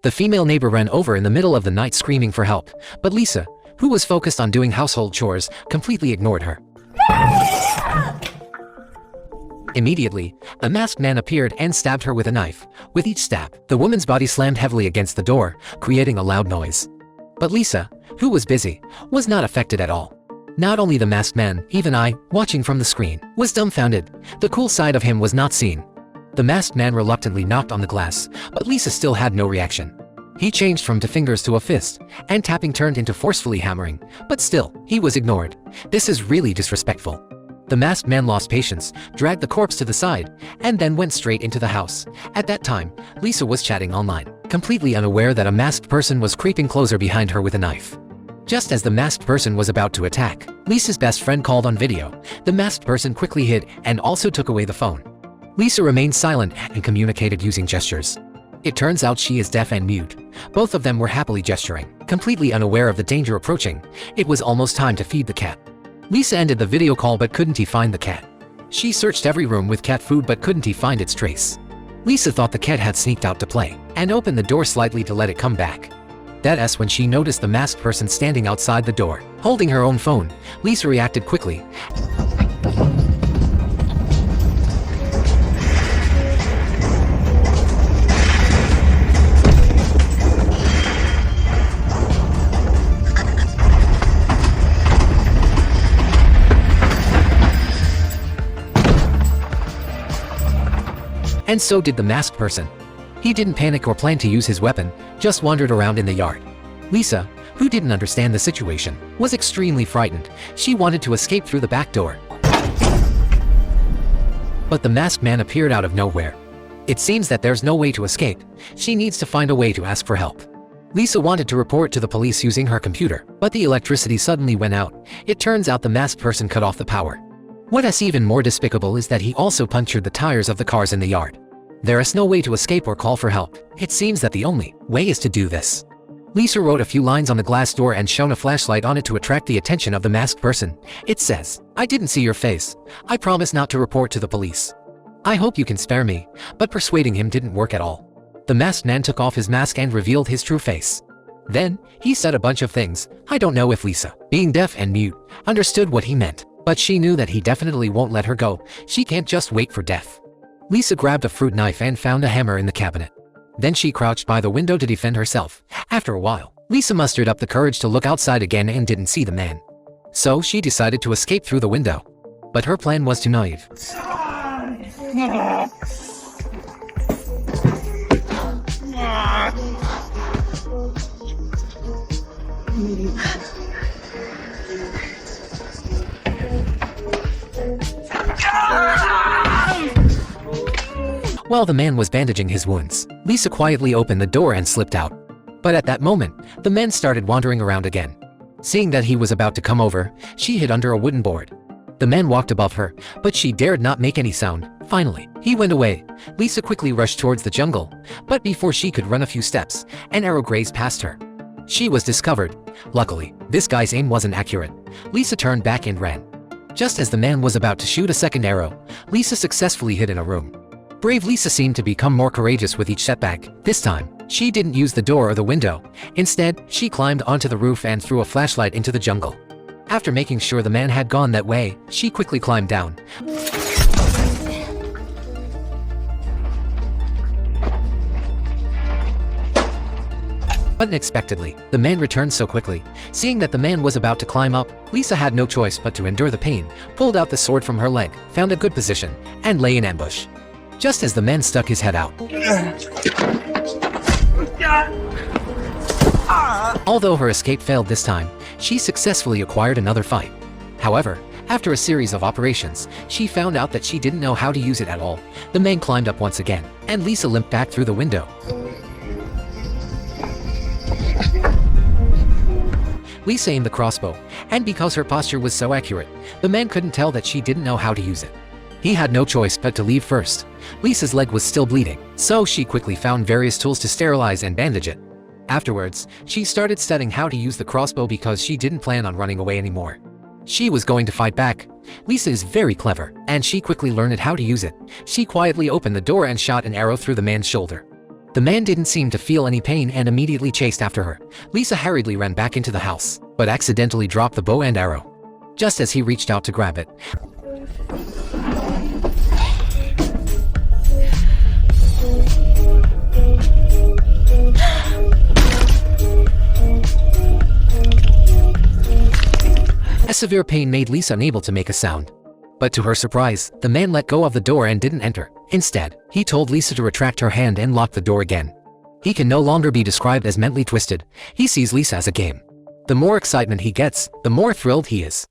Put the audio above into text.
The female neighbor ran over in the middle of the night screaming for help, but Lisa, who was focused on doing household chores, completely ignored her. Immediately, a masked man appeared and stabbed her with a knife. With each stab, the woman's body slammed heavily against the door, creating a loud noise. But Lisa, who was busy, was not affected at all. Not only the masked man, even I, watching from the screen, was dumbfounded. The cool side of him was not seen. The masked man reluctantly knocked on the glass, but Lisa still had no reaction. He changed from 2 fingers to a fist, and tapping turned into forcefully hammering, but still, he was ignored. This is really disrespectful. The masked man lost patience, dragged the corpse to the side, and then went straight into the house. At that time, Lisa was chatting online, completely unaware that a masked person was creeping closer behind her with a knife. Just as the masked person was about to attack, Lisa's best friend called on video. The masked person quickly hid and also took away the phone. Lisa remained silent and communicated using gestures. It turns out she is deaf and mute. Both of them were happily gesturing, completely unaware of the danger approaching. It was almost time to feed the cat. Lisa ended the video call but couldn't find the cat. She searched every room with cat food but couldn't find its trace. Lisa thought the cat had sneaked out to play, and opened the door slightly to let it come back. That's when she noticed the masked person standing outside the door, holding her own phone. Lisa reacted quickly. And so did the masked person. He didn't panic or plan to use his weapon, just wandered around in the yard. Lisa, who didn't understand the situation, was extremely frightened. She wanted to escape through the back door. But the masked man appeared out of nowhere. It seems that there's no way to escape. She needs to find a way to ask for help. Lisa wanted to report to the police using her computer, but the electricity suddenly went out. It turns out the masked person cut off the power. What is even more despicable is that he also punctured the tires of the cars in the yard. There is no way to escape or call for help. It seems that the only way is to do this. Lisa wrote a few lines on the glass door and shone a flashlight on it to attract the attention of the masked person. It says, "I didn't see your face. I promise not to report to the police. I hope you can spare me." But persuading him didn't work at all. The masked man took off his mask and revealed his true face. Then, he said a bunch of things. I don't know if Lisa, being deaf and mute, understood what he meant. But she knew that he definitely won't let her go. She can't just wait for death. Lisa grabbed a fruit knife and found a hammer in the cabinet. Then she crouched by the window to defend herself. After a while, Lisa mustered up the courage to look outside again and didn't see the man. So she decided to escape through the window. But her plan was too naive. While the man was bandaging his wounds, Lisa quietly opened the door and slipped out. But at that moment, the man started wandering around again. Seeing that he was about to come over, she hid under a wooden board. The man walked above her, but she dared not make any sound. Finally, he went away. Lisa quickly rushed towards the jungle, but before she could run a few steps, an arrow grazed past her. She was discovered. Luckily, this guy's aim wasn't accurate. Lisa turned back and ran. Just as the man was about to shoot a second arrow, Lisa successfully hid in a room. Brave Lisa seemed to become more courageous with each setback. This time, she didn't use the door or the window. Instead, she climbed onto the roof and threw a flashlight into the jungle. After making sure the man had gone that way, she quickly climbed down. Unexpectedly, the man returned so quickly. Seeing that the man was about to climb up, Lisa had no choice but to endure the pain, pulled out the sword from her leg, found a good position, and lay in ambush. Just as the man stuck his head out. Although her escape failed this time, she successfully acquired another fight. However, after a series of operations, she found out that she didn't know how to use it at all. The man climbed up once again, and Lisa limped back through the window. Lisa aimed the crossbow, and because her posture was so accurate, the man couldn't tell that she didn't know how to use it. He had no choice but to leave first. Lisa's leg was still bleeding, so she quickly found various tools to sterilize and bandage it. Afterwards, she started studying how to use the crossbow because she didn't plan on running away anymore. She was going to fight back. Lisa is very clever, and she quickly learned how to use it. She quietly opened the door and shot an arrow through the man's shoulder. The man didn't seem to feel any pain and immediately chased after her. Lisa hurriedly ran back into the house, but accidentally dropped the bow and arrow. Just as he reached out to grab it, a severe pain made Lisa unable to make a sound. But to her surprise, the man let go of the door and didn't enter. Instead, he told Lisa to retract her hand and lock the door again. He can no longer be described as mentally twisted. He sees Lisa as a game. The more excitement he gets, the more thrilled he is.